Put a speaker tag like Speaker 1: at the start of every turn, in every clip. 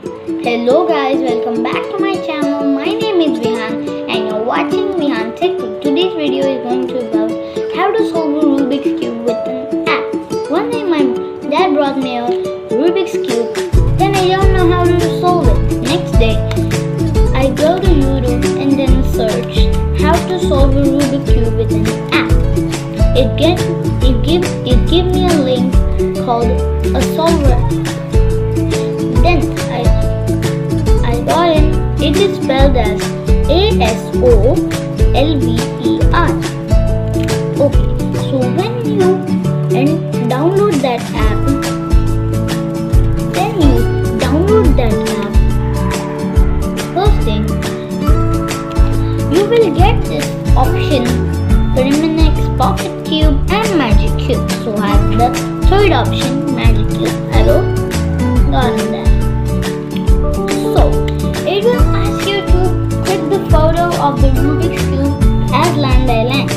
Speaker 1: Hello guys, welcome back to my channel. My name is Vihaan and you're watching Vihaan Tech. Today's video is going to about how to solve a Rubik's Cube with an app. One day my dad brought me a Rubik's Cube, then I don't know how to solve it. Next day, I go to YouTube and then search how to solve a Rubik's Cube with an app. It give me a link called a solver. Then I got in. It is spelled as ASOLVER. Okay, so when you download that app, first thing you will get this option: Terminix, Pocket Cube, and Magic Cube. So I have the third option, Magic Cube. I will got that. So it will ask you to click the photo of the Rubik's Cube as line by line.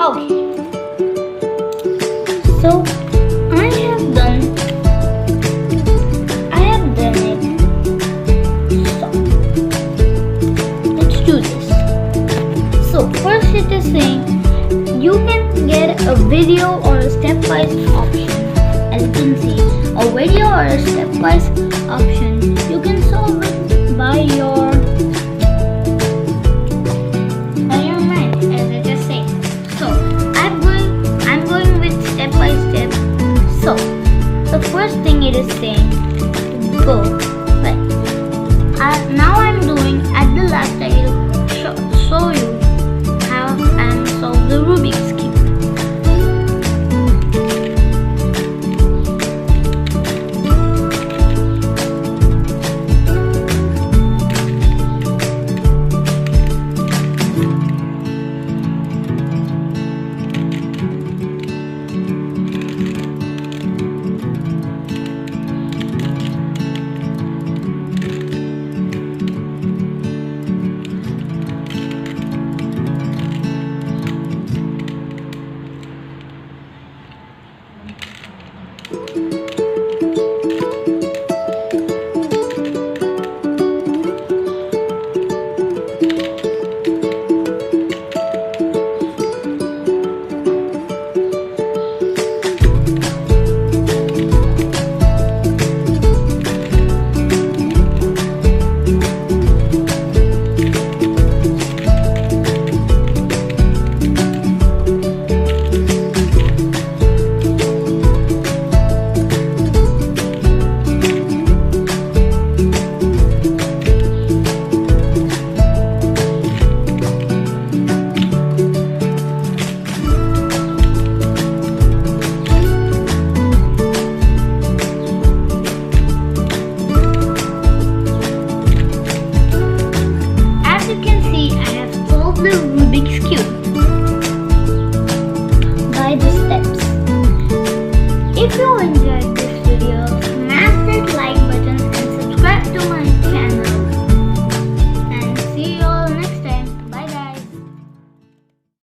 Speaker 1: Okay, so I have done it. So let's do this. So first it is saying you can get a video or a step-wise option. As you can see, a video or a step-wise option, you can solve it by your mind, as I just said. So I'm going with step by step. So the first thing it is saying to go right. Now I'm doing at the last. I will show you how I solve the Rubik's Cube.